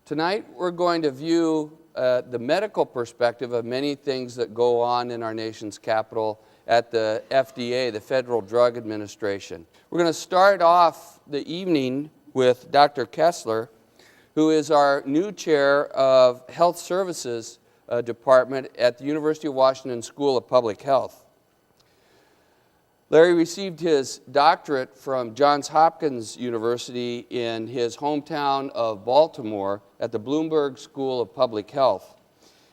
Tonight, we're going to view the medical perspective of many things that go on in our nation's capital at the FDA, the Federal Drug Administration. We're going to start off the evening with Dr. Kessler, who is our new chair of Health Services Department at the University of Washington School of Public Health. Larry received his doctorate from Johns Hopkins University in his hometown of Baltimore at the Bloomberg School of Public Health.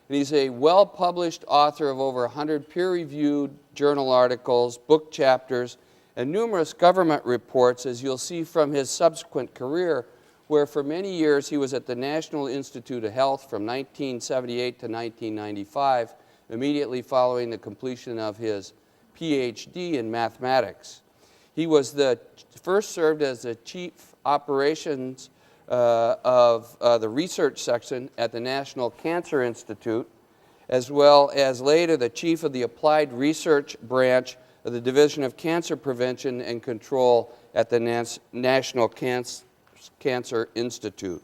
And he's a well-published author of over 100 peer-reviewed journal articles, book chapters, and numerous government reports, as you'll see from his subsequent career, where for many years he was at the National Institute of Health from 1978 to 1995, immediately following the completion of his PhD in mathematics. He was first served as the chief operations of the research section at the National Cancer Institute, as well as later the chief of the applied research branch of the Division of Cancer Prevention and Control at the National Cancer Institute.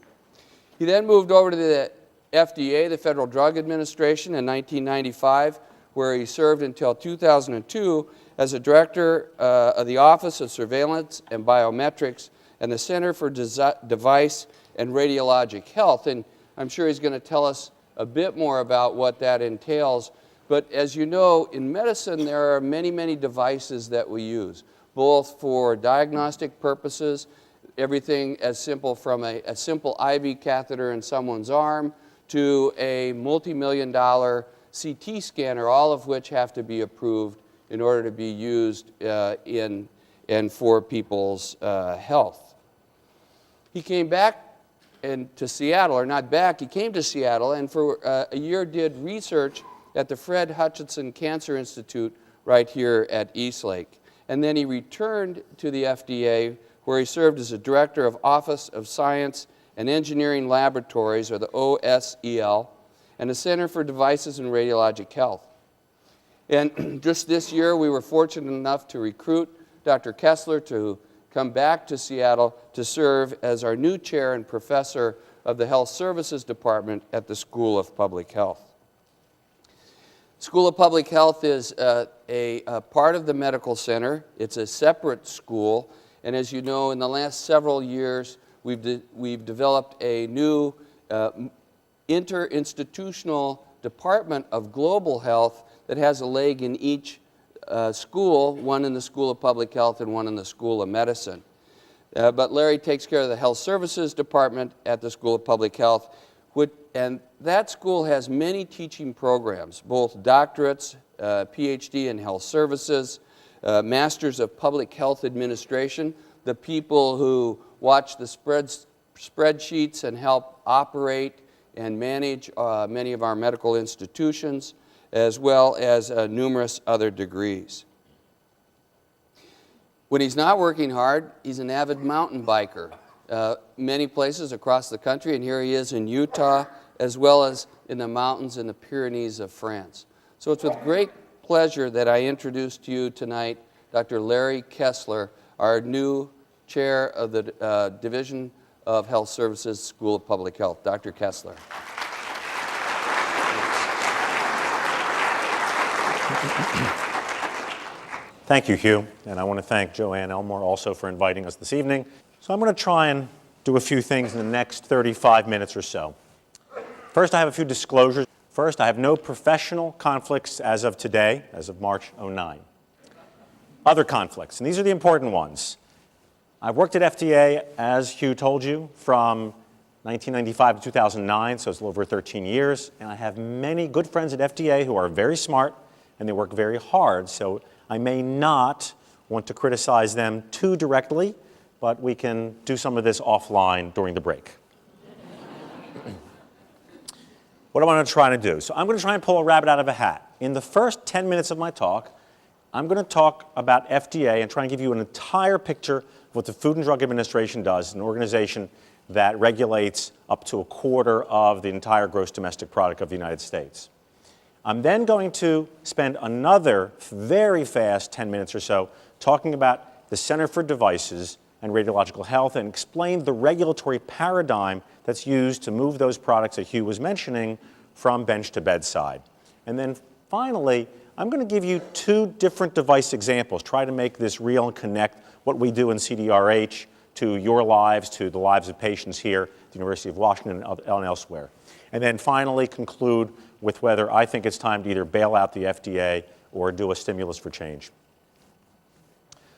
He then moved over to the FDA, the Federal Drug Administration, in 1995, where he served until 2002 as a director of the Office of Surveillance and Biometrics and the Center for Device and Radiologic Health. And I'm sure he's going to tell us a bit more about what that entails. But as you know, in medicine, there are many, many devices that we use, both for diagnostic purposes, everything as simple from a simple IV catheter in someone's arm to a multi-million-dollar CT scanner, all of which have to be approved in order to be used in and for people's health. He came back to Seattle, or not back, he came to Seattle and for a year did research at the Fred Hutchinson Cancer Institute right here at Eastlake. And then he returned to the FDA, where he served as a director of Office of Science and Engineering Laboratories, or the OSEL, and the Center for Devices and Radiologic Health. And just this year, we were fortunate enough to recruit Dr. Kessler to come back to Seattle to serve as our new chair and professor of the Health Services Department at the School of Public Health. School of Public Health is a part of the medical center. It's a separate school, and as you know, in the last several years, we've developed a new interinstitutional department of global health that has a leg in each school, one in the School of Public Health and one in the School of Medicine. But Larry takes care of the Health Services Department at the School of Public Health, and that school has many teaching programs, both doctorates, PhD in health services, Masters of Public Health Administration, the people who watch the spreadsheets and help operate and manage many of our medical institutions, as well as numerous other degrees. When he's not working hard, he's an avid mountain biker, many places across the country, and here he is in Utah, as well as in the mountains in the Pyrenees of France. So it's with great pleasure that I introduce to you tonight Dr. Larry Kessler, our new chair of the Division of Health Services, School of Public Health. Dr. Kessler. Thank you, Hugh, and I want to thank Joanne Elmore also for inviting us this evening. So I'm going to try and do a few things in the next 35 minutes or so. First, I have a few disclosures. First, I have no professional conflicts as of today, as of March 09. Other conflicts, and these are the important ones. I've worked at FDA, as Hugh told you, from 1995 to 2009, so it's a little over 13 years, and I have many good friends at FDA who are very smart and they work very hard, so I may not want to criticize them too directly, but we can do some of this offline during the break. what I want to try to do. So I'm going to try and pull a rabbit out of a hat. In the first 10 minutes of my talk, I'm going to talk about FDA and try and give you an entire picture of what the Food and Drug Administration does, an organization that regulates up to a quarter of the entire gross domestic product of the United States. I'm then going to spend another very fast 10 minutes or so talking about the Center for Devices and Radiological Health and explain the regulatory paradigm that's used to move those products that Hugh was mentioning from bench to bedside. And then finally, I'm going to give you two different device examples, try to make this real and connect what we do in CDRH to your lives, to the lives of patients here at the University of Washington and elsewhere. And then finally conclude with whether I think it's time to either bail out the FDA or do a stimulus for change.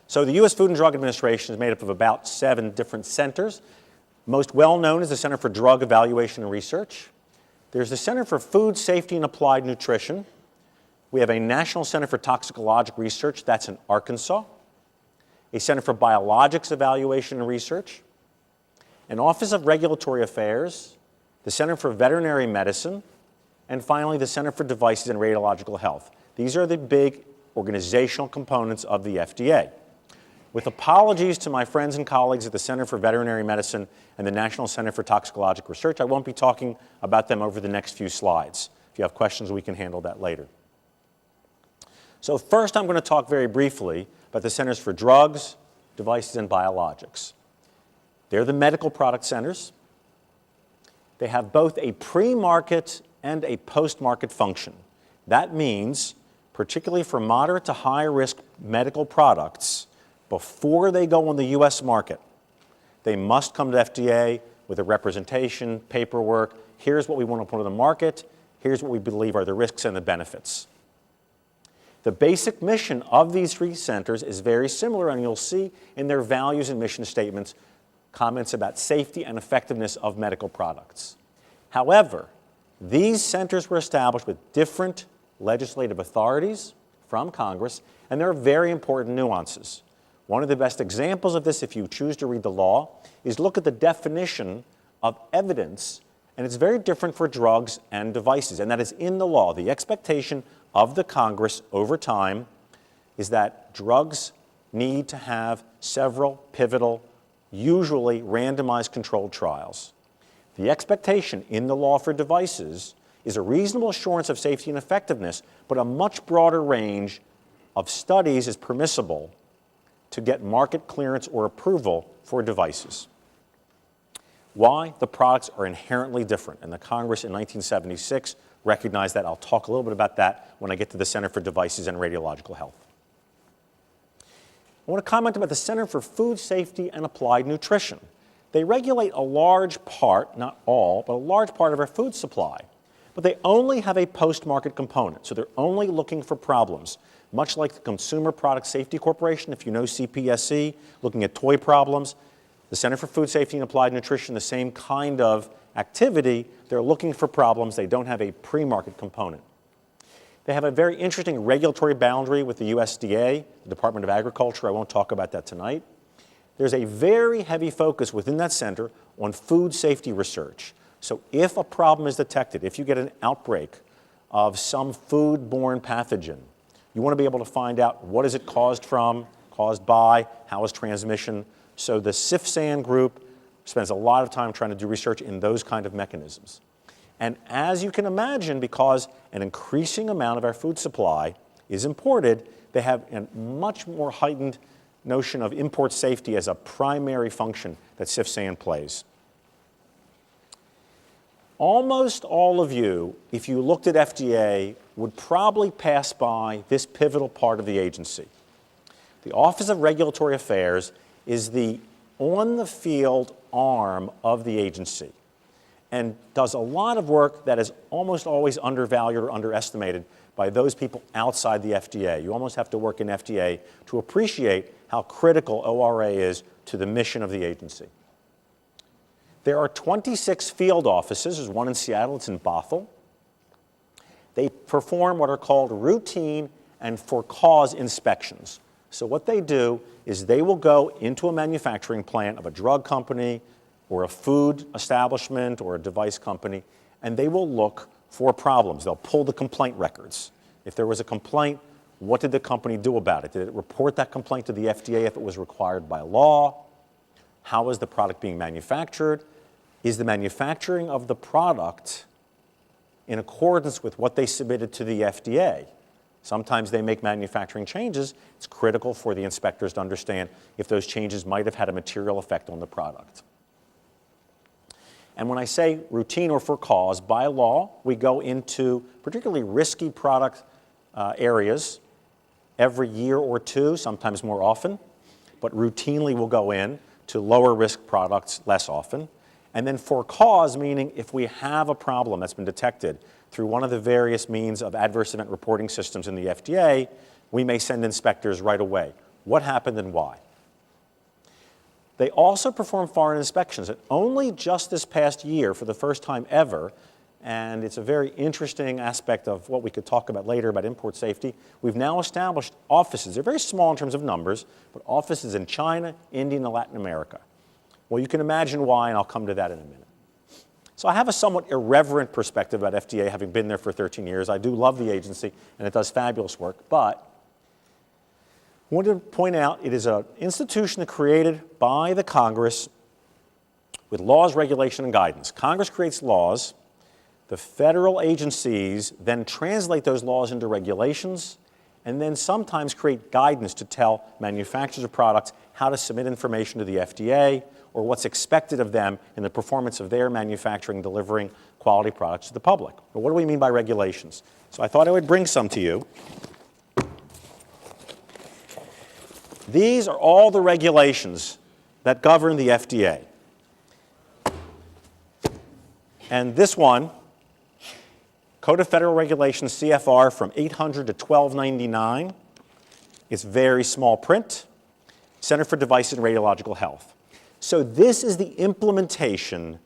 So the U.S. Food and Drug Administration is made up of about 7 different centers. Most well known is the Center for Drug Evaluation and Research. There's the Center for Food Safety and Applied Nutrition. We have a National Center for Toxicologic Research, that's in Arkansas. A Center for Biologics Evaluation and Research. An Office of Regulatory Affairs, the Center for Veterinary Medicine, and finally the Center for Devices and Radiological Health. These are the big organizational components of the FDA. With apologies to my friends and colleagues at the Center for Veterinary Medicine and the National Center for Toxicologic Research, I won't be talking about them over the next few slides. If you have questions, we can handle that later. So first, I'm going to talk very briefly about the Centers for Drugs, Devices, and Biologics. They're the medical product centers. They have both a pre-market and a post-market function. That means, particularly for moderate to high-risk medical products, before they go on the U.S. market, they must come to FDA with a representation, paperwork. Here's what we want to put on the market. Here's what we believe are the risks and the benefits. The basic mission of these 3 centers is very similar, and you'll see in their values and mission statements comments about safety and effectiveness of medical products. However, these centers were established with different legislative authorities from Congress, and there are very important nuances. One of the best examples of this, if you choose to read the law, is look at the definition of evidence, and it's very different for drugs and devices, and that is in the law. The expectation of the Congress over time is that drugs need to have several pivotal, usually randomized controlled trials. The expectation in the law for devices is a reasonable assurance of safety and effectiveness, but a much broader range of studies is permissible to get market clearance or approval for devices. Why? The products are inherently different, and the Congress in 1976 recognized that. I'll talk a little bit about that when I get to the Center for Devices and Radiological Health. I want to comment about the Center for Food Safety and Applied Nutrition. They regulate a large part, not all, but a large part of our food supply. But they only have a post-market component, so they're only looking for problems. Much like the Consumer Product Safety Corporation, if you know CPSC, looking at toy problems, the Center for Food Safety and Applied Nutrition, the same kind of activity. They're looking for problems. They don't have a pre-market component. They have a very interesting regulatory boundary with the USDA, the Department of Agriculture. I won't talk about that tonight. There's a very heavy focus within that center on food safety research. So if a problem is detected, if you get an outbreak of some food-borne pathogen, you want to be able to find out what is it caused from, caused by, how is transmission. So the CIFSAN group spends a lot of time trying to do research in those kind of mechanisms. And as you can imagine, because an increasing amount of our food supply is imported, they have a much more heightened notion of import safety as a primary function that CIFSAN plays. Almost all of you, if you looked at FDA, would probably pass by this pivotal part of the agency. The Office of Regulatory Affairs is the on-the-field arm of the agency and does a lot of work that is almost always undervalued or underestimated by those people outside the FDA. You almost have to work in FDA to appreciate how critical ORA is to the mission of the agency. There are 26 field offices. There's one in Seattle. It's in Bothell. They perform what are called routine and for-cause inspections. So what they do is they will go into a manufacturing plant of a drug company, or a food establishment or a device company, and they will look for problems. They'll pull the complaint records. If there was a complaint, what did the company do about it? Did it report that complaint to the FDA if it was required by law? How is the product being manufactured? Is the manufacturing of the product in accordance with what they submitted to the FDA? Sometimes they make manufacturing changes. It's critical for the inspectors to understand if those changes might have had a material effect on the product. And when I say routine or for cause, by law, we go into particularly risky product areas every year or two, sometimes more often, but routinely we'll go in to lower risk products less often. And then for cause, meaning if we have a problem that's been detected through one of the various means of adverse event reporting systems in the FDA, we may send inspectors right away. What happened and why? They also perform foreign inspections. And only just this past year, for the first time ever, and it's a very interesting aspect of what we could talk about later about import safety, we've now established offices. They're very small in terms of numbers, but offices in China, India, and Latin America. Well, you can imagine why, and I'll come to that in a minute. So I have a somewhat irreverent perspective about FDA, having been there for 13 years. I do love the agency, and it does fabulous work, but I want to point out it is an institution created by the Congress with laws, regulation, and guidance. Congress creates laws. The federal agencies then translate those laws into regulations and then sometimes create guidance to tell manufacturers of products how to submit information to the FDA or what's expected of them in the performance of their manufacturing, delivering quality products to the public. But what do we mean by regulations? So I thought I would bring some to you. These are all the regulations that govern the FDA. And this one, Code of Federal Regulations, CFR, from 800 to 1299. It's very small print. Center for Devices and Radiological Health. So this is the implementation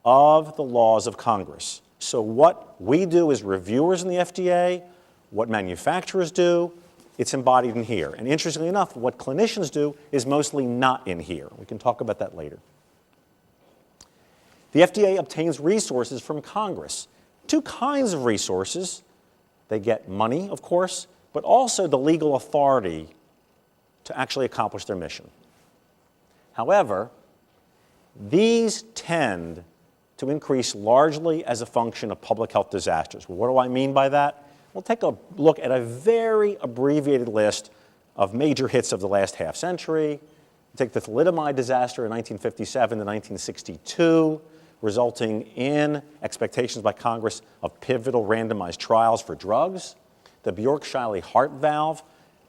of the laws of Congress. So what we do as reviewers in the FDA, what manufacturers do, it's embodied in here. And interestingly enough, what clinicians do is mostly not in here. We can talk about that later. The FDA obtains resources from Congress. Two kinds of resources. They get money, of course, but also the legal authority to actually accomplish their mission. However, these tend to increase largely as a function of public health disasters. Well, what do I mean by that? We'll take a look at a very abbreviated list of major hits of the last half century. Take the thalidomide disaster in 1957 to 1962, resulting in expectations by Congress of pivotal randomized trials for drugs. The Bjork-Shiley heart valve,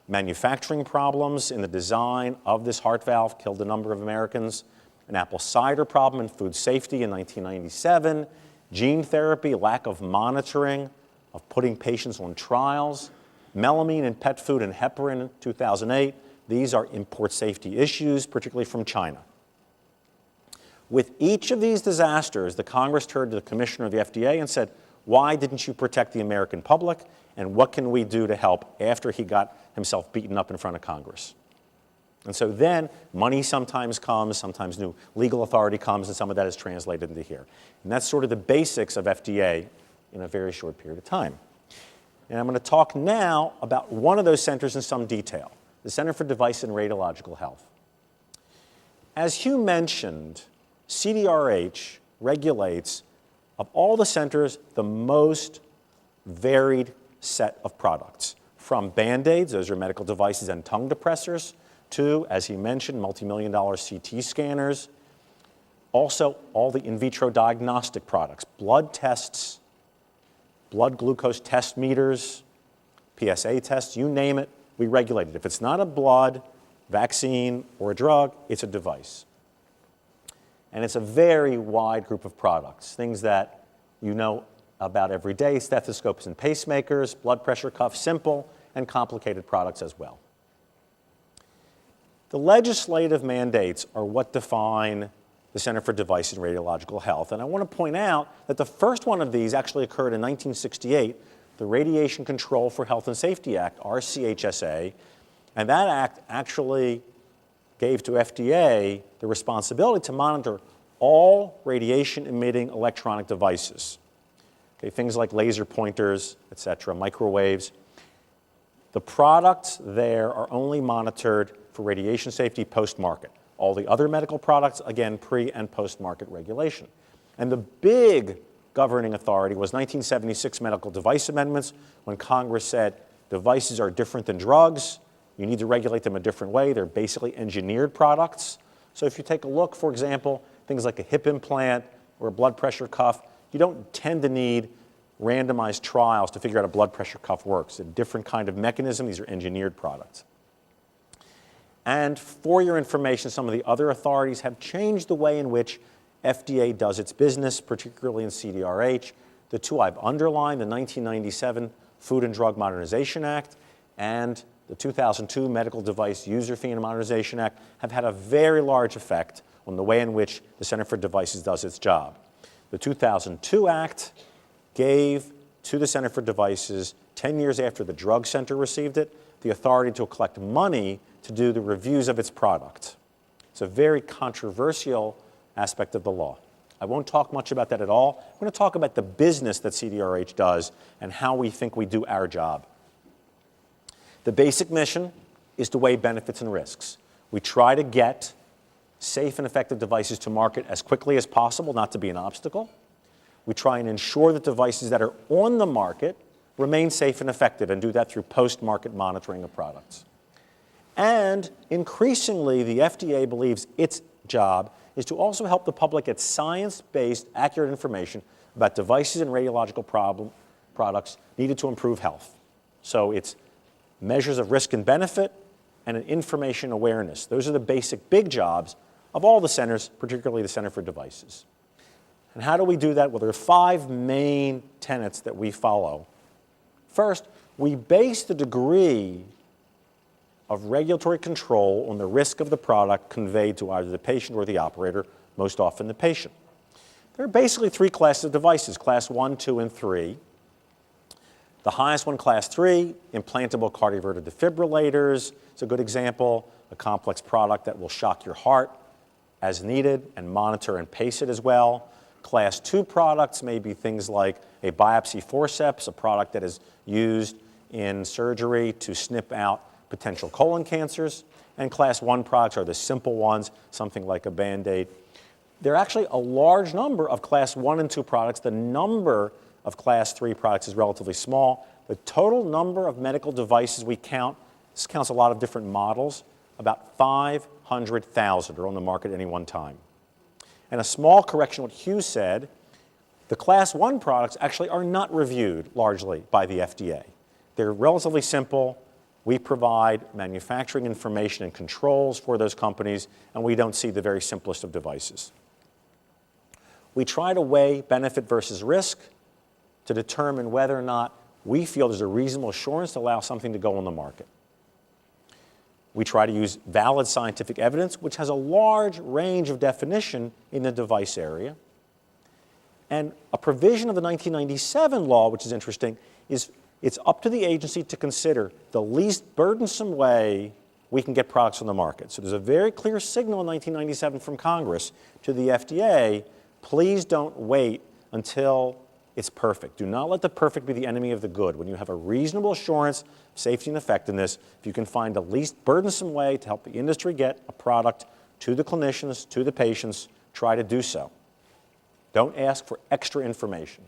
manufacturing problems in the design of this heart valve killed a number of Americans. An apple cider problem in food safety in 1997. Gene therapy, lack of monitoring of putting patients on trials. Melamine in pet food and heparin in 2008. These are import safety issues, particularly from China. With each of these disasters, the Congress turned to the commissioner of the FDA and said, why didn't you protect the American public, and what can we do to help after he got himself beaten up in front of Congress? And so then money sometimes comes, sometimes new legal authority comes, and some of that is translated into here. And that's sort of the basics of FDA in a very short period of time. And I'm going to talk now about one of those centers in some detail, the Center for Devices and Radiological Health. As Hugh mentioned, CDRH regulates, of all the centers, the most varied set of products. From Band-Aids, those are medical devices and tongue depressors, to, as he mentioned, multi-million-dollar CT scanners. Also, all the in vitro diagnostic products, blood tests, blood glucose test meters, PSA tests, you name it, we regulate it. If it's not a blood, vaccine, or a drug, it's a device. And it's a very wide group of products, things that you know about every day, stethoscopes and pacemakers, blood pressure cuffs, simple and complicated products as well. The legislative mandates are what define the Center for Devices and Radiological Health. And I want to point out that the first one of these actually occurred in 1968, the Radiation Control for Health and Safety Act, RCHSA. And that act actually gave to FDA the responsibility to monitor all radiation-emitting electronic devices. Okay, things like laser pointers, etc., microwaves. The products there are only monitored for radiation safety post-market. All the other medical products, again, pre- and post-market regulation. And the big governing authority was 1976 medical device amendments, when Congress said devices are different than drugs. You need to regulate them a different way. They're basically engineered products. So if you take a look, for example, things like a hip implant or a blood pressure cuff, you don't tend to need randomized trials to figure out a blood pressure cuff works. It's a different kind of mechanism. These are engineered products. And for your information, some of the other authorities have changed the way in which FDA does its business, particularly in CDRH. The two I've underlined, the 1997 Food and Drug Modernization Act and the 2002 Medical Device User Fee and Modernization Act, have had a very large effect on the way in which the Center for Devices does its job. The 2002 Act gave to the Center for Devices, 10 years after the Drug Center received it, the authority to collect money to do the reviews of its product. It's a very controversial aspect of the law. I won't talk much about that at all. I'm going to talk about the business that CDRH does and how we think we do our job. The basic mission is to weigh benefits and risks. We try to get safe and effective devices to market as quickly as possible, not to be an obstacle. We try and ensure that devices that are on the market remain safe and effective, and do that through post-market monitoring of products. And increasingly, the FDA believes its job is to also help the public get science-based, accurate information about devices and radiological products needed to improve health. So it's measures of risk and benefit and an information awareness. Those are the basic big jobs of all the centers, particularly the Center for Devices. And how do we do that? Well, there are 5 main tenets that we follow. First, we base the degree of regulatory control on the risk of the product conveyed to either the patient or the operator, most often the patient. There are basically 3 classes of devices, class 1, 2, and 3. The highest one, class 3, implantable cardioverter defibrillators. It's a good example, a complex product that will shock your heart as needed and monitor and pace it as well. Class 2 products may be things like a biopsy forceps, a product that is used in surgery to snip out potential colon cancers. And class 1 products are the simple ones, something like a Band-Aid. There are actually a large number of class 1 and 2 products. The number of class 3 products is relatively small. The total number of medical devices we count, this counts a lot of different models, about 500,000 are on the market at any one time. And a small correction what Hugh said, the class 1 products actually are not reviewed largely by the FDA. They're relatively simple. We provide manufacturing information and controls for those companies, and we don't see the very simplest of devices. We try to weigh benefit versus risk to determine whether or not we feel there's a reasonable assurance to allow something to go on the market. We try to use valid scientific evidence, which has a large range of definition in the device area. And a provision of the 1997 law, which is interesting, is it's up to the agency to consider the least burdensome way we can get products on the market. So there's a very clear signal in 1997 from Congress to the FDA, please don't wait until it's perfect. Do not let the perfect be the enemy of the good. When you have a reasonable assurance of safety and effectiveness, if you can find the least burdensome way to help the industry get a product to the clinicians, to the patients, try to do so. Don't ask for extra information.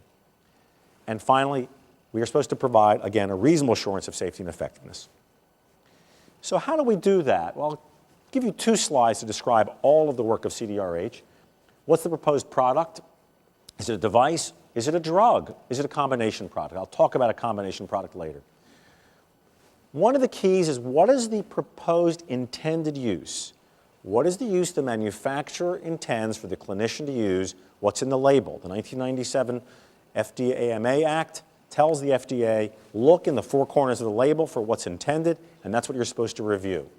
And finally, we are supposed to provide, again, a reasonable assurance of safety and effectiveness. So how do we do that? Well, I'll give you 2 slides to describe all of the work of CDRH. What's the proposed product? Is it a device? Is it a drug? Is it a combination product? I'll talk about a combination product later. One of the keys is, what is the proposed intended use? What is the use the manufacturer intends for the clinician to use? What's in the label? The 1997 FDA-AMA Act tells the FDA, look in the 4 corners of the label for what's intended, and that's what you're supposed to review.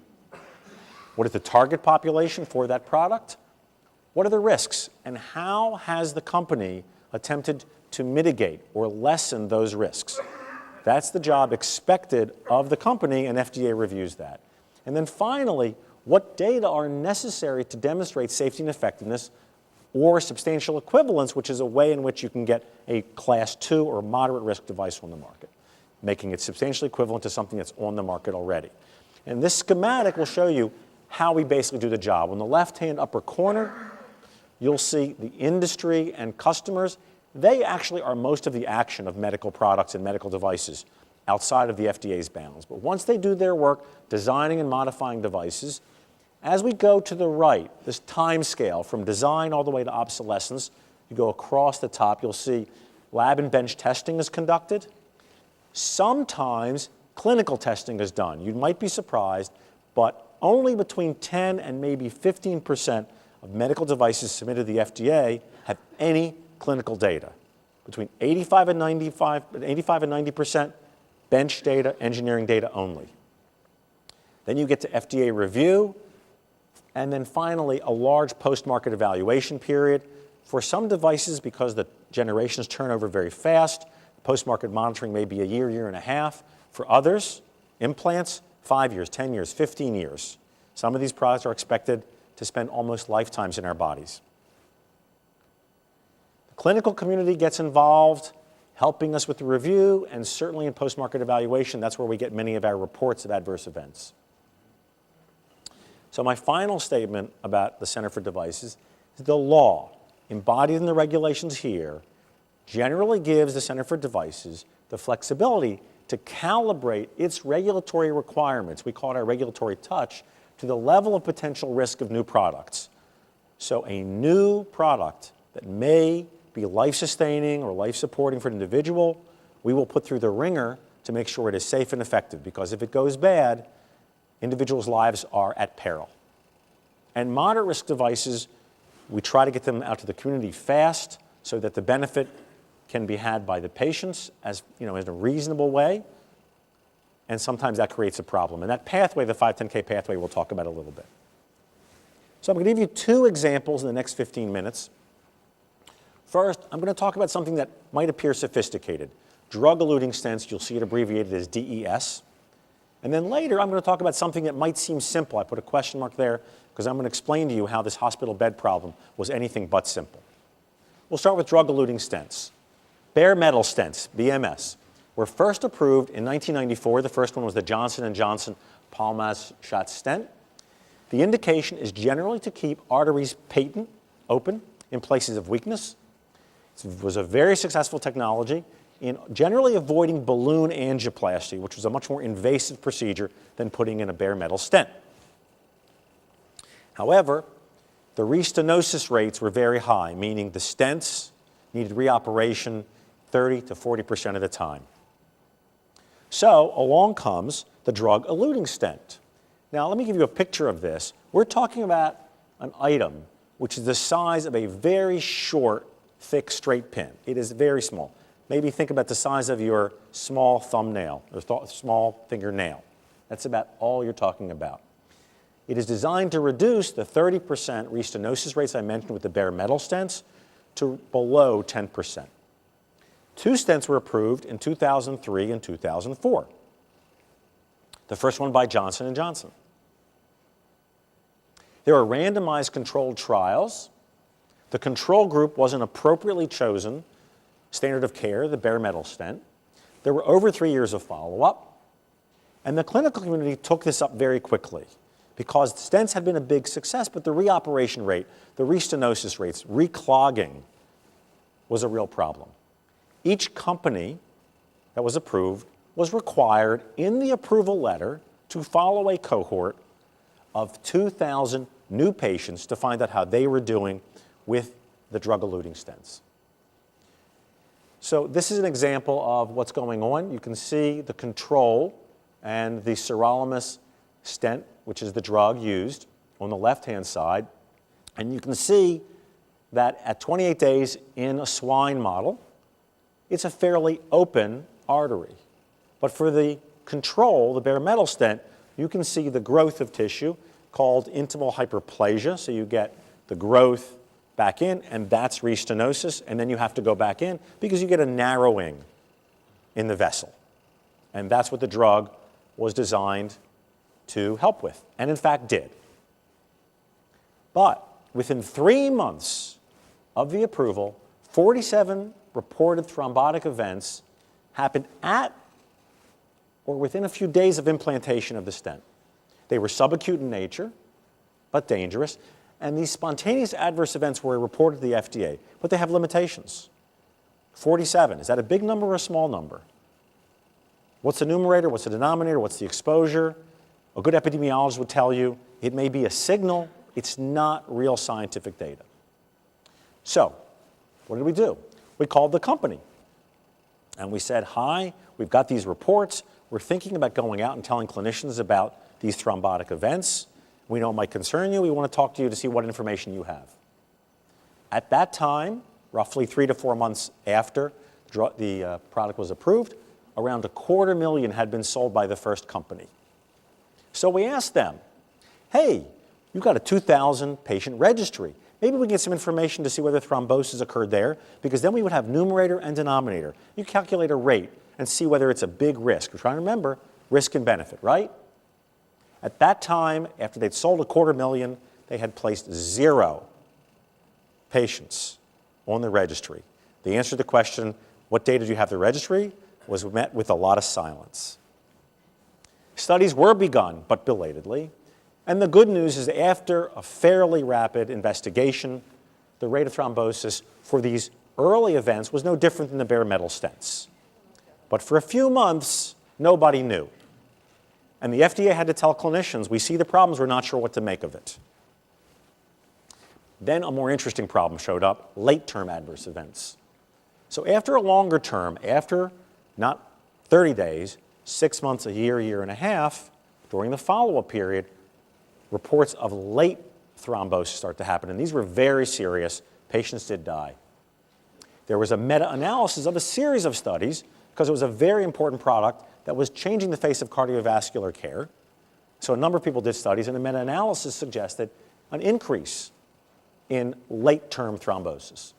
What is the target population for that product? What are the risks? And how has the company attempted to mitigate or lessen those risks? That's the job expected of the company, and FDA reviews that. And then finally, what data are necessary to demonstrate safety and effectiveness or substantial equivalence, which is a way in which you can get a class 2 or moderate risk device on the market, making it substantially equivalent to something that's on the market already. And this schematic will show you how we basically do the job. On the left-hand upper corner, you'll see the industry and customers. They actually are most of the action of medical products and medical devices outside of the FDA's bounds. But once they do their work designing and modifying devices, as we go to the right, this time scale from design all the way to obsolescence, you go across the top, you'll see lab and bench testing is conducted. Sometimes clinical testing is done. You might be surprised, but only between 10 and maybe 15% of medical devices submitted to the FDA have any clinical data. Between 85 and 90% bench data, engineering data only. Then you get to FDA review, and then finally a large post-market evaluation period. For some devices, because the generations turn over very fast, post-market monitoring may be a year, year and a half. For others, implants, 5 years, 10 years, 15 years. Some of these products are expected to spend almost lifetimes in our bodies. The clinical community gets involved, helping us with the review, and certainly in post-market evaluation, that's where we get many of our reports of adverse events. So my final statement about the Center for Devices is the law, embodied in the regulations here, generally gives the Center for Devices the flexibility to calibrate its regulatory requirements, we call it our regulatory touch, to the level of potential risk of new products. So a new product that may be life-sustaining or life-supporting for an individual, we will put through the ringer to make sure it is safe and effective, because if it goes bad, individuals' lives are at peril. And moderate risk devices, we try to get them out to the community fast so that the benefit can be had by the patients as, in a reasonable way, and sometimes that creates a problem. And that pathway, the 510K pathway, we'll talk about a little bit. So I'm going to give you two examples in the next 15 minutes. First, I'm going to talk about something that might appear sophisticated. Drug-eluting stents, you'll see it abbreviated as DES. And then later, I'm going to talk about something that might seem simple. I put a question mark there because I'm going to explain to you how this hospital bed problem was anything but simple. We'll start with drug-eluting stents. Bare metal stents, BMS, were first approved in 1994. The first one was the Johnson & Johnson Palmaz shot stent. The indication is generally to keep arteries patent, open, in places of weakness. It was a very successful technology in generally avoiding balloon angioplasty, which was a much more invasive procedure than putting in a bare metal stent. However, the restenosis rates were very high, meaning the stents needed reoperation 30 to 40% of the time. So along comes the drug-eluting stent. Now, let me give you a picture of this. We're talking about an item which is the size of a very short, thick, straight pin. It is very small. Maybe think about the size of your small thumbnail or small fingernail. That's about all you're talking about. It is designed to reduce the 30% restenosis rates I mentioned with the bare metal stents to below 10%. Two stents were approved in 2003 and 2004. The first one by Johnson & Johnson. There were randomized controlled trials. The control group was an appropriately chosen standard of care, the bare metal stent. There were over 3 years of follow-up. And the clinical community took this up very quickly because stents had been a big success, but the reoperation rate, the restenosis rates, reclogging was a real problem. Each company that was approved was required in the approval letter to follow a cohort of 2,000 new patients to find out how they were doing with the drug-eluting stents. So this is an example of what's going on. You can see the control and the sirolimus stent, which is the drug used, on the left-hand side. And you can see that at 28 days in a swine model, it's a fairly open artery. But for the control, the bare metal stent, you can see the growth of tissue called intimal hyperplasia. So you get the growth back in, and that's restenosis, and then you have to go back in because you get a narrowing in the vessel. And that's what the drug was designed to help with, and in fact did. But within 3 months of the approval, 47 reported thrombotic events happened at or within a few days of implantation of the stent. They were subacute in nature, but dangerous, and these spontaneous adverse events were reported to the FDA, but they have limitations. 47, is that a big number or a small number? What's the numerator, what's the denominator, what's the exposure? A good epidemiologist would tell you it may be a signal, it's not real scientific data. So, what did we do? We called the company and we said, hi, we've got these reports, we're thinking about going out and telling clinicians about these thrombotic events. We know it might concern you, we want to talk to you to see what information you have. At that time, roughly 3 to 4 months after the product was approved, around 250,000 had been sold by the first company. So we asked them, hey, you've got a 2,000 patient registry. Maybe we can get some information to see whether thrombosis occurred there, because then we would have numerator and denominator. You calculate a rate and see whether it's a big risk. We're trying to remember risk and benefit, right? At that time, after they'd sold 250,000, they had placed 0 patients on the registry. The answer to the question, what data do you have at the registry, was met with a lot of silence. Studies were begun, but belatedly. And the good news is after a fairly rapid investigation, the rate of thrombosis for these early events was no different than the bare metal stents. But for a few months, nobody knew. And the FDA had to tell clinicians, we see the problems, we're not sure what to make of it. Then a more interesting problem showed up, late-term adverse events. So after a longer term, after not 30 days, 6 months, a year, year and a half, during the follow-up period, reports of late thrombosis start to happen. And these were very serious. Patients did die. There was a meta-analysis of a series of studies because it was a very important product that was changing the face of cardiovascular care. So a number of people did studies, and a meta-analysis suggested an increase in late-term thrombosis.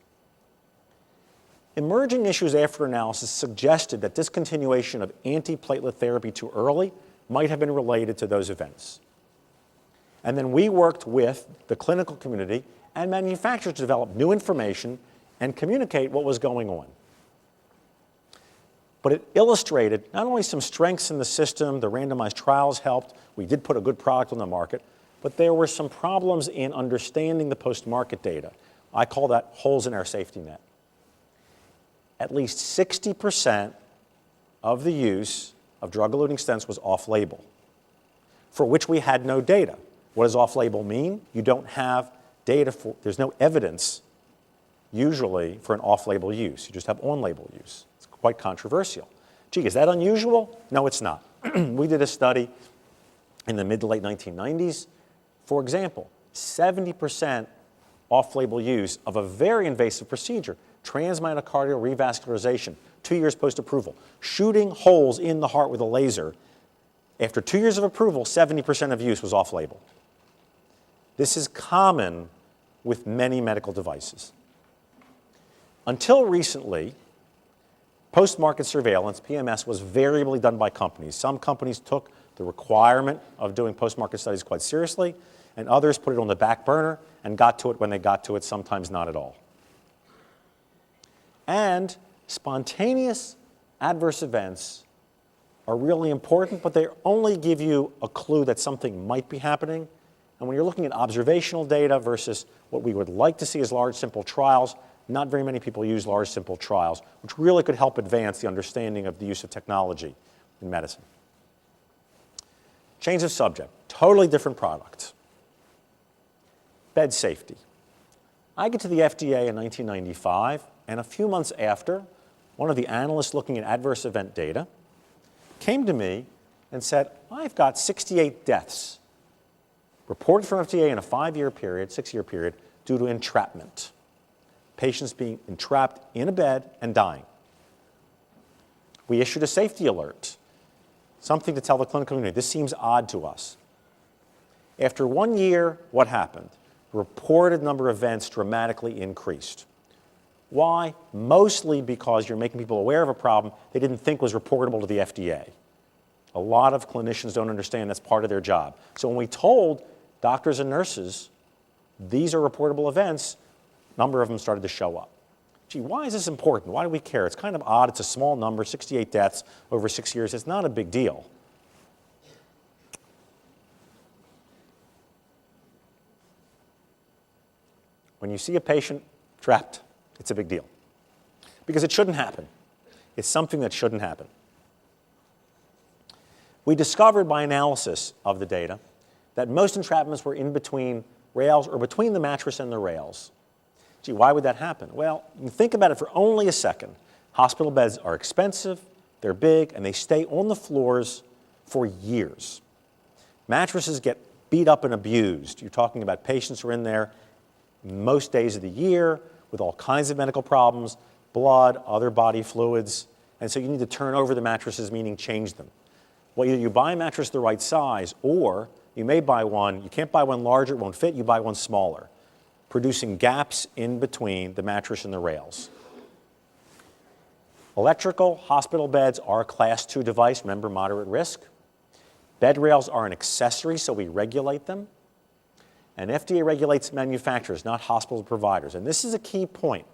Emerging issues after analysis suggested that discontinuation of antiplatelet therapy too early might have been related to those events. And then we worked with the clinical community and manufacturers to develop new information and communicate what was going on. But it illustrated not only some strengths in the system, the randomized trials helped, we did put a good product on the market, but there were some problems in understanding the post-market data. I call that holes in our safety net. At least 60% of the use of drug-eluting stents was off-label, for which we had no data. What does off-label mean? You don't have data for, there's no evidence usually for an off-label use. You just have on-label use. It's quite controversial. Gee, is that unusual? No, it's not. We did a study in the mid to late 1990s. For example, 70% off-label use of a very invasive procedure, transmyocardial revascularization, 2 years post-approval, shooting holes in the heart with a laser. After 2 years of approval, 70% of use was off-label. This is common with many medical devices. Until recently, post-market surveillance, PMS, was variably done by companies. Some companies took the requirement of doing post-market studies quite seriously, and others put it on the back burner and got to it when they got to it, sometimes not at all. And spontaneous adverse events are really important, but they only give you a clue that something might be happening. And when you're looking at observational data versus what we would like to see as large, simple trials, not very many people use large, simple trials, which really could help advance the understanding of the use of technology in medicine. Change of subject, totally different product. Bed safety. I get to the FDA in 1995, and a few months after, one of the analysts looking at adverse event data came to me and said, I've got 68 deaths reported from FDA in a 5-year period, 6-year period, due to entrapment. Patients being entrapped in a bed and dying. We issued a safety alert, something to tell the clinical community, this seems odd to us. After 1 year, what happened? The reported number of events dramatically increased. Why? Mostly because you're making people aware of a problem they didn't think was reportable to the FDA. A lot of clinicians don't understand that's part of their job. So when we told doctors and nurses, these are reportable events, number of them started to show up. Gee, why is this important? Why do we care? It's kind of odd. It's a small number, 68 deaths over 6 years. It's not a big deal. When you see a patient trapped, it's a big deal. Because it shouldn't happen. It's something that shouldn't happen. We discovered by analysis of the data that most entrapments were in between rails or between the mattress and the rails. Gee, why would that happen? Well, think about it for only a second. Hospital beds are expensive, they're big, and they stay on the floors for years. Mattresses get beat up and abused. You're talking about patients who are in there most days of the year with all kinds of medical problems, blood, other body fluids, and so you need to turn over the mattresses, meaning change them. Well, either you buy a mattress the right size, or you may buy one, you can't buy one larger, it won't fit, you buy one smaller, producing gaps in between the mattress and the rails. Electrical hospital beds are a Class 2 device, remember, moderate risk. Bed rails are an accessory, so we regulate them. And FDA regulates manufacturers, not hospital providers. And this is a key point.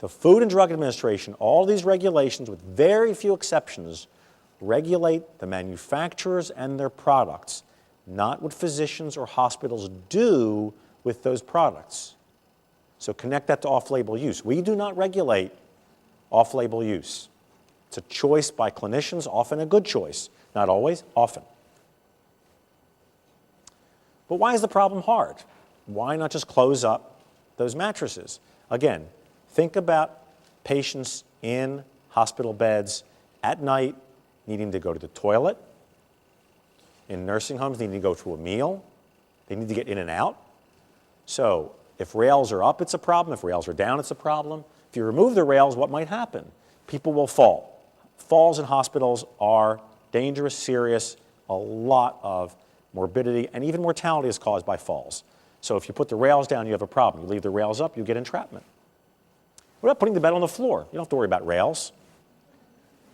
The Food and Drug Administration, all these regulations, with very few exceptions, regulate the manufacturers and their products, not what physicians or hospitals do with those products. So connect that to off-label use. We do not regulate off-label use. It's a choice by clinicians, often a good choice. Not always, often. But why is the problem hard? Why not just close up those mattresses? Again, think about patients in hospital beds at night needing to go to the toilet, in nursing homes needing to go to a meal. They need to get in and out. So if rails are up, it's a problem. If rails are down, it's a problem. If you remove the rails, what might happen? People will fall. Falls in hospitals are dangerous, serious, a lot of morbidity, and even mortality is caused by falls. So if you put the rails down, you have a problem. You leave the rails up, you get entrapment. What about putting the bed on the floor? You don't have to worry about rails.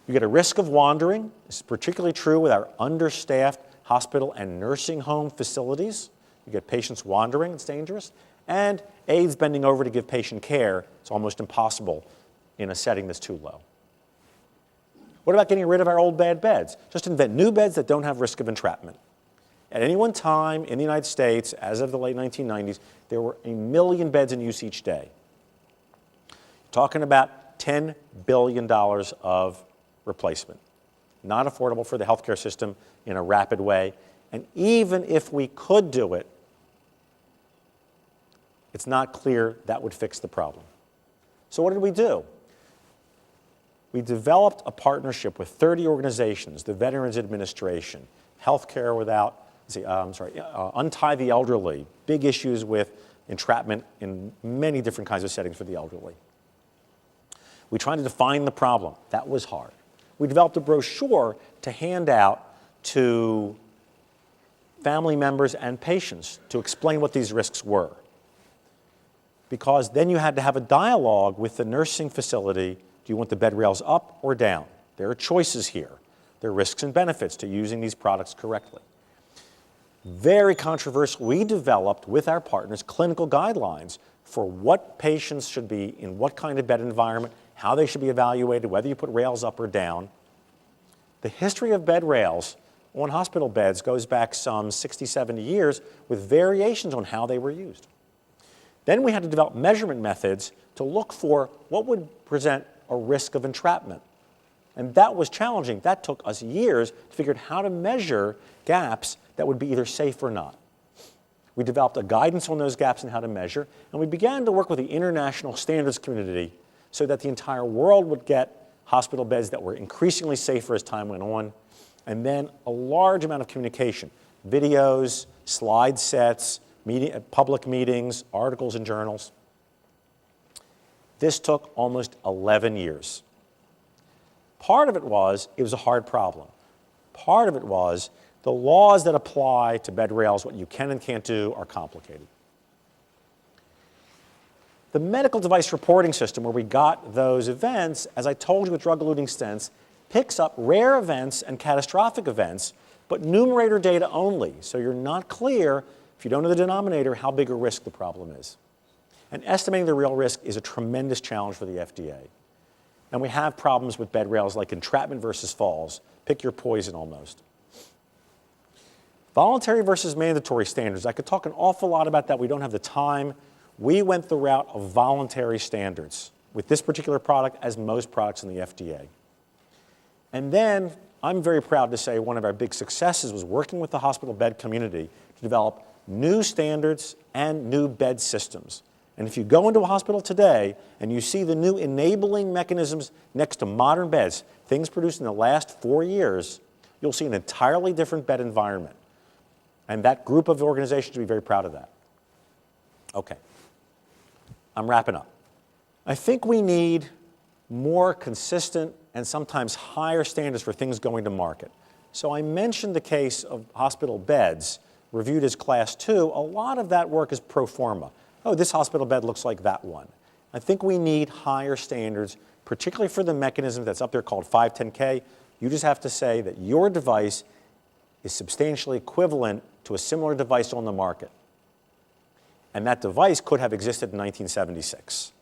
You get a risk of wandering. This is particularly true with our understaffed hospital and nursing home facilities. You get patients wandering, it's dangerous. And aides bending over to give patient care, it's almost impossible in a setting that's too low. What about getting rid of our old bad beds? Just invent new beds that don't have risk of entrapment. At any one time in the United States, as of the late 1990s, there were 1 million beds in use each day. Talking about $10 billion of replacement. Not affordable for the healthcare system in a rapid way. And even if we could do it, it's not clear that would fix the problem. So what did we do? We developed a partnership with 30 organizations, the Veterans Administration, Healthcare Without, Untie the Elderly, big issues with entrapment in many different kinds of settings for the elderly. We tried to define the problem. That was hard. We developed a brochure to hand out to family members and patients to explain what these risks were. Because then you had to have a dialogue with the nursing facility. Do you want the bed rails up or down? There are choices here. There are risks and benefits to using these products correctly. Very controversial. We developed with our partners clinical guidelines for what patients should be in what kind of bed environment, how they should be evaluated, whether you put rails up or down. The history of bed rails on hospital beds goes back some 60, 70 years with variations on how they were used. Then we had to develop measurement methods to look for what would present a risk of entrapment. And that was challenging. That took us years to figure out how to measure gaps that would be either safe or not. We developed a guidance on those gaps and how to measure, and we began to work with the international standards community so that the entire world would get hospital beds that were increasingly safer as time went on, and then a large amount of communication, videos, slide sets, public meetings, articles in journals. This took almost 11 years. Part of it was a hard problem. Part of it was the laws that apply to bed rails, what you can and can't do, are complicated. The medical device reporting system, where we got those events, as I told you with drug-eluting stents, picks up rare events and catastrophic events, but numerator data only. So you're not clear, if you don't know the denominator, how big a risk the problem is. And estimating the real risk is a tremendous challenge for the FDA. And we have problems with bed rails like entrapment versus falls. Pick your poison almost. Voluntary versus mandatory standards. I could talk an awful lot about that. We don't have the time. We went the route of voluntary standards with this particular product, as most products in the FDA. And then I'm very proud to say one of our big successes was working with the hospital bed community to develop new standards and new bed systems. And if you go into a hospital today and you see the new enabling mechanisms next to modern beds, things produced in the last 4 years, you'll see an entirely different bed environment. And that group of organizations should be very proud of that. Okay, I'm wrapping up. I think we need more consistent and sometimes higher standards for things going to market. So I mentioned the case of hospital beds reviewed as Class 2. A lot of that work is pro forma. Oh, this hospital bed looks like that one. I think we need higher standards, particularly for the mechanism that's up there called 510K. You just have to say that your device is substantially equivalent to a similar device on the market. And that device could have existed in 1976.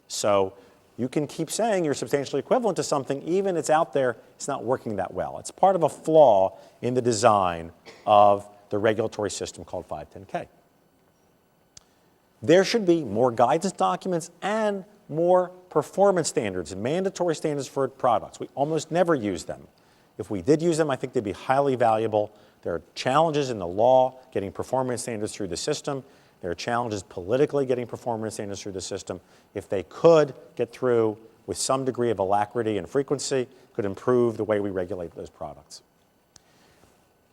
So you can keep saying you're substantially equivalent to something, even it's out there, it's not working that well. It's part of a flaw in the design of the regulatory system called 510K. There should be more guidance documents and more performance standards and mandatory standards for products. We almost never use them. If we did use them, I think they'd be highly valuable. There are challenges in the law getting performance standards through the system. There are challenges politically getting performance standards through the system. If they could get through with some degree of alacrity and frequency, could improve the way we regulate those products.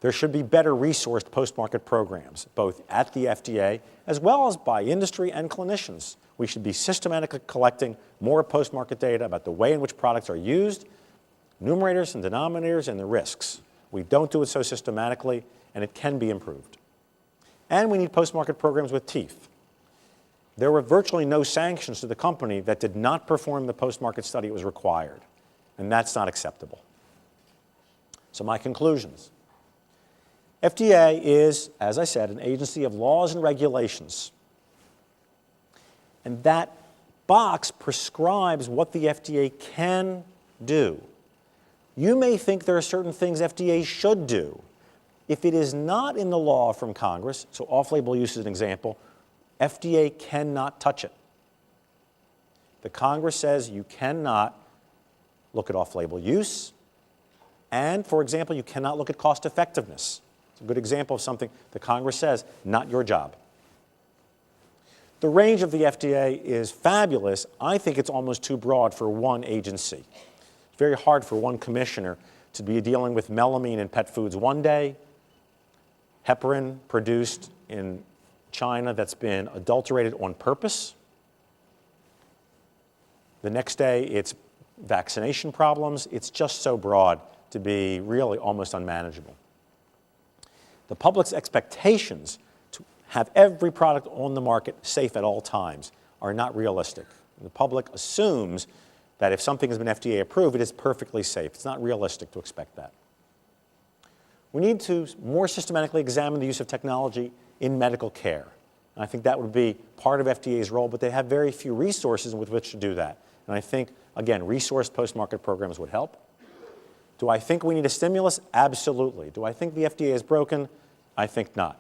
There should be better resourced post-market programs, both at the FDA as well as by industry and clinicians. We should be systematically collecting more post-market data about the way in which products are used, numerators and denominators, and the risks. We don't do it so systematically, and it can be improved. And we need post-market programs with teeth. There were virtually no sanctions to the company that did not perform the post-market study it was required, and that's not acceptable. So my conclusions. FDA is, as I said, an agency of laws and regulations. And that box prescribes what the FDA can do. You may think there are certain things FDA should do. If it is not in the law from Congress, so off-label use is an example, FDA cannot touch it. The Congress says you cannot look at off-label use, and, for example, you cannot look at cost effectiveness. It's a good example of something the Congress says, not your job. The range of the FDA is fabulous. I think it's almost too broad for one agency. It's very hard for one commissioner to be dealing with melamine in pet foods one day, heparin produced in China that's been adulterated on purpose. The next day, it's vaccination problems. It's just so broad to be really almost unmanageable. The public's expectations to have every product on the market safe at all times are not realistic. The public assumes that if something has been FDA approved, it is perfectly safe. It's not realistic to expect that. We need to more systematically examine the use of technology in medical care. And I think that would be part of FDA's role, but they have very few resources with which to do that. And I think, again, resourced post-market programs would help. Do I think we need a stimulus? Absolutely. Do I think the FDA is broken? I think not.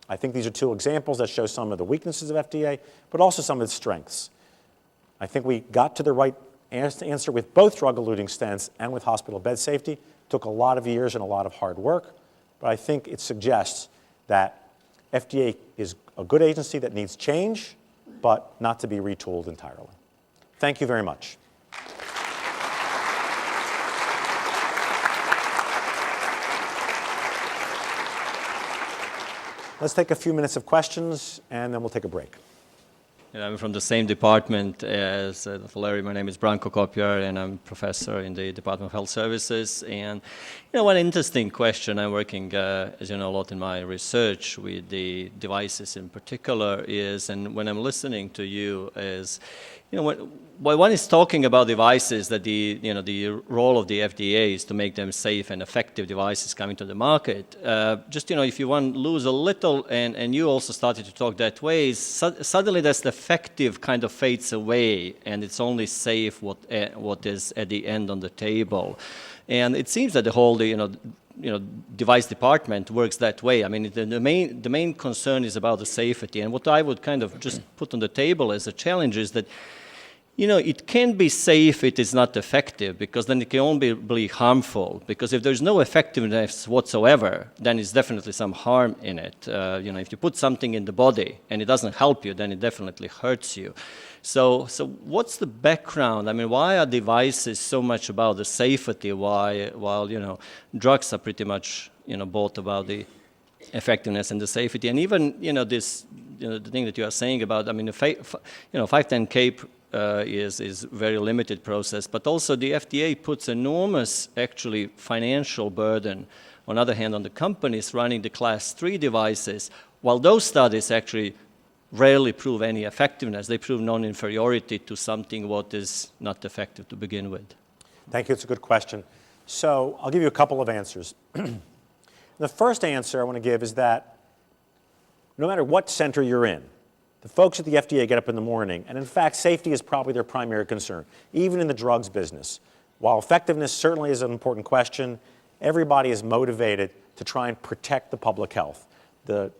I think these are two examples that show some of the weaknesses of FDA, but also some of its strengths. I think we got to the right answer with both drug-eluting stents and with hospital bed safety. It took a lot of years and a lot of hard work, but I think it suggests that FDA is a good agency that needs change, but not to be retooled entirely. Thank you very much. Let's take a few minutes of questions, and then we'll take a break. Yeah, I'm from the same department as Dr. Larry. My name is Branko Kopjar, and I'm professor in the Department of Health Services. And one interesting question, I'm working, as you know, a lot in my research with the devices in particular is, and when I'm listening to you, is, when one is talking about devices, that the role of the FDA is to make them safe and effective devices coming to the market. If you want to lose a little, and you also started to talk that way, suddenly this effective kind of fades away, and it's only safe what is at the end on the table. And it seems that the whole device department works that way. I mean, the main concern is about the safety. And what I would kind of just put on the table as a challenge is that, it can be safe, it is not effective, because then it can only be harmful. Because if there's no effectiveness whatsoever, then it's definitely some harm in it. If you put something in the body and it doesn't help you, then it definitely hurts you. So what's the background? I mean, why are devices so much about the safety, while drugs are pretty much both about the effectiveness and the safety? And even the thing that you are saying about, I mean, the 510K is very limited process, but also the FDA puts enormous actually financial burden on the other hand on the companies running the class 3 devices, while those studies actually rarely prove any effectiveness. They prove non-inferiority to something what is not effective to begin with. Thank you. It's a good question. So I'll give you a couple of answers. The first answer I want to give is that no matter what center you're in, the folks at the FDA get up in the morning, and in fact, safety is probably their primary concern, even in the drugs business. While effectiveness certainly is an important question, everybody is motivated to try and protect the public health. The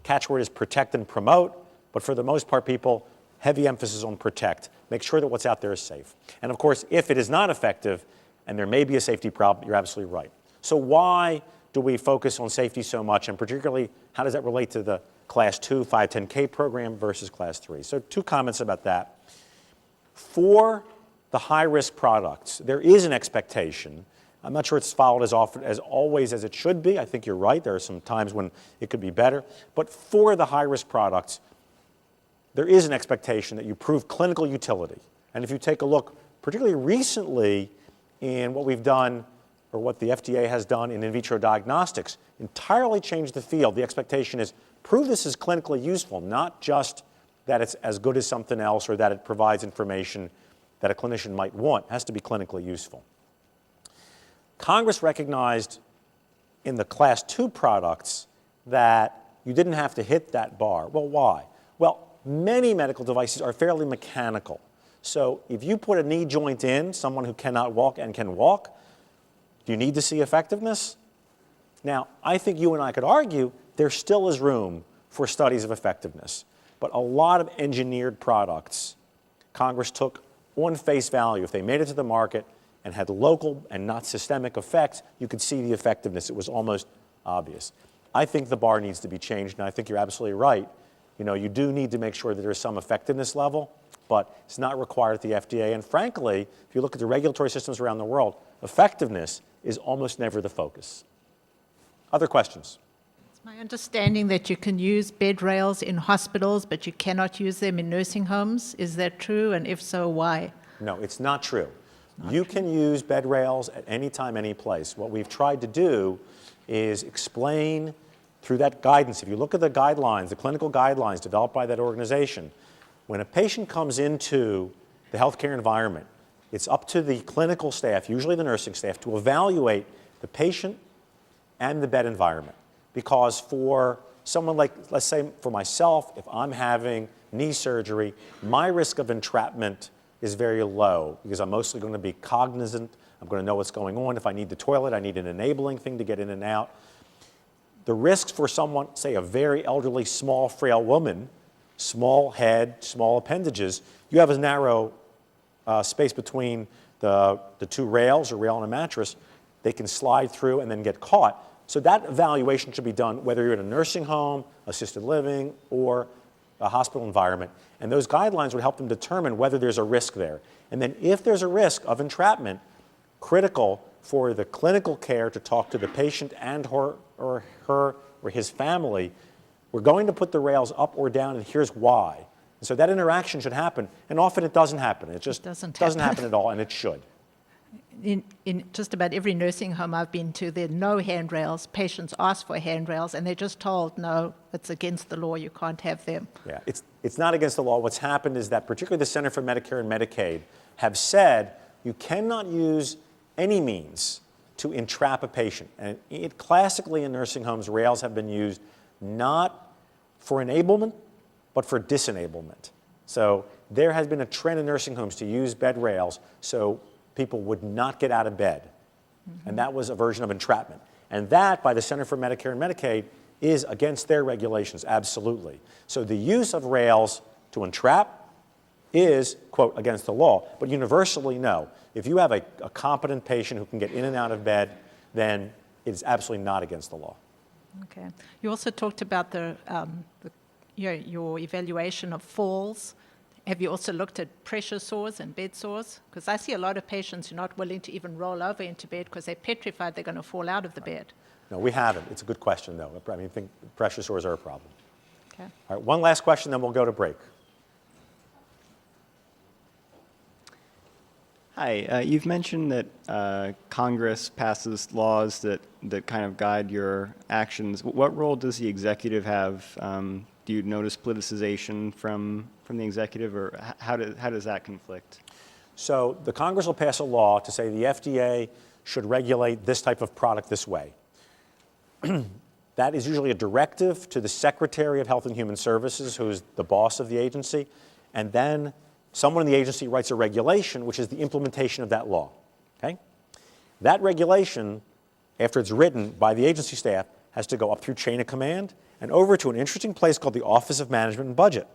catchword is protect and promote, but for the most part, people, heavy emphasis on protect. Make sure that what's out there is safe. And of course, if it is not effective, and there may be a safety problem, you're absolutely right. So why do we focus on safety so much, and particularly, how does that relate to the Class 2 510K program versus Class 3? So 2 comments about that. For the high-risk products, there is an expectation. I'm not sure it's followed as often as always as it should be. I think you're right. There are some times when it could be better. But for the high-risk products, there is an expectation that you prove clinical utility. And if you take a look, particularly recently, in what we've done, or what the FDA has done in vitro diagnostics, entirely changed the field. The expectation is prove this is clinically useful, not just that it's as good as something else or that it provides information that a clinician might want. It has to be clinically useful. Congress recognized in the Class 2 products that you didn't have to hit that bar. Well, why? Well, many medical devices are fairly mechanical. So if you put a knee joint in, someone who cannot walk and can walk, do you need to see effectiveness? Now, I think you and I could argue there still is room for studies of effectiveness. But a lot of engineered products, Congress took on face value. If they made it to the market and had local and not systemic effects, you could see the effectiveness. It was almost obvious. I think the bar needs to be changed, and I think you're absolutely right. You do need to make sure that there's some effectiveness level, but it's not required at the FDA. And frankly, if you look at the regulatory systems around the world, effectiveness is almost never the focus. Other questions? It's my understanding that you can use bed rails in hospitals, but you cannot use them in nursing homes. Is that true? And if so, why? No, it's not true. You can use bed rails at any time, any place. What we've tried to do is explain through that guidance. If you look at the guidelines, the clinical guidelines developed by that organization, when a patient comes into the healthcare environment, it's up to the clinical staff, usually the nursing staff, to evaluate the patient and the bed environment. Because for someone like, let's say for myself, if I'm having knee surgery, my risk of entrapment is very low because I'm mostly going to be cognizant. I'm going to know what's going on. If I need the toilet, I need an enabling thing to get in and out. The risks for someone, say a very elderly, small, frail woman, small head, small appendages, you have a narrow space between the 2 rails, or rail and a mattress. They can slide through and then get caught. So that evaluation should be done whether you're in a nursing home, assisted living, or a hospital environment. And those guidelines would help them determine whether there's a risk there. And then if there's a risk of entrapment, critical for the clinical care to talk to the patient and her or his family, we're going to put the rails up or down, and here's why. And so that interaction should happen, and often it doesn't happen. It just doesn't happen at all, and it should. in just about every nursing home I've been to, there are no handrails. Patients ask for handrails, and they're just told, no, it's against the law, you can't have them. Yeah, it's not against the law. What's happened is that particularly the Center for Medicare and Medicaid have said you cannot use any means to entrap a patient. And classically in nursing homes, rails have been used not for enablement, but for disenablement. So there has been a trend in nursing homes to use bed rails so people would not get out of bed. And that was a version of entrapment. And that, by the Center for Medicare and Medicaid, is against their regulations, absolutely. So the use of rails to entrap is, quote, against the law. But universally, no. If you have a competent patient who can get in and out of bed, then it is absolutely not against the law. Okay. You also talked about your evaluation of falls. Have you also looked at pressure sores and bed sores? Because I see a lot of patients who are not willing to even roll over into bed because they're petrified they're going to fall out of the bed. No, we haven't. It's a good question, though. I mean, I think pressure sores are a problem. Okay. All right, one last question, then we'll go to break. Hi, you've mentioned that Congress passes laws that kind of guide your actions. What role does the executive have? Do you notice politicization from the executive, or how does that conflict? So the Congress will pass a law to say the FDA should regulate this type of product this way. That is usually a directive to the Secretary of Health and Human Services, who is the boss of the agency, and then someone in the agency writes a regulation, which is the implementation of that law. Okay? That regulation, after it's written by the agency staff, has to go up through chain of command and over to an interesting place called the Office of Management and Budget.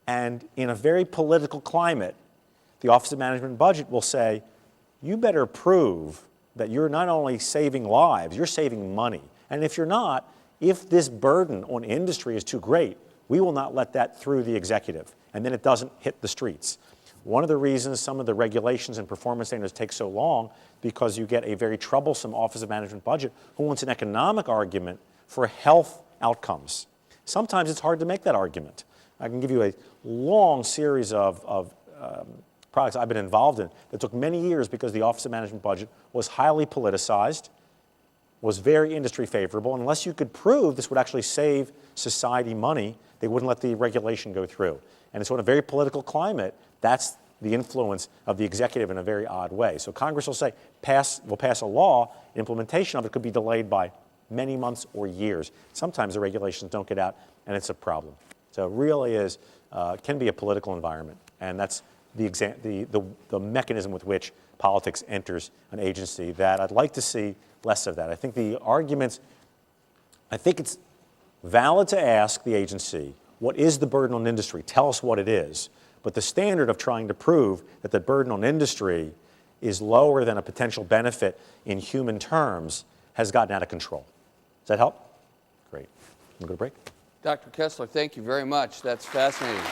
And in a very political climate, the Office of Management and Budget will say, you better prove that you're not only saving lives, you're saving money. And if you're not, if this burden on industry is too great, we will not let that through the executive, and then it doesn't hit the streets. One of the reasons some of the regulations and performance standards take so long, because you get a very troublesome Office of Management Budget who wants an economic argument for health outcomes. Sometimes it's hard to make that argument. I can give you a long series of products I've been involved in that took many years because the Office of Management Budget was highly politicized, was very industry favorable, and unless you could prove this would actually save society money, they wouldn't let the regulation go through. And so in a very political climate, that's the influence of the executive in a very odd way. So Congress will say, we'll pass a law, implementation of it could be delayed by many months or years. Sometimes the regulations don't get out, and it's a problem. So it really is, can be a political environment, and that's the mechanism with which politics enters an agency that I'd like to see less of that. I think the arguments, I think it's valid to ask the agency, what is the burden on industry? Tell us what it is. But the standard of trying to prove that the burden on industry is lower than a potential benefit in human terms has gotten out of control. Does that help? Great. We'll go to break. Dr. Kessler, thank you very much. That's fascinating.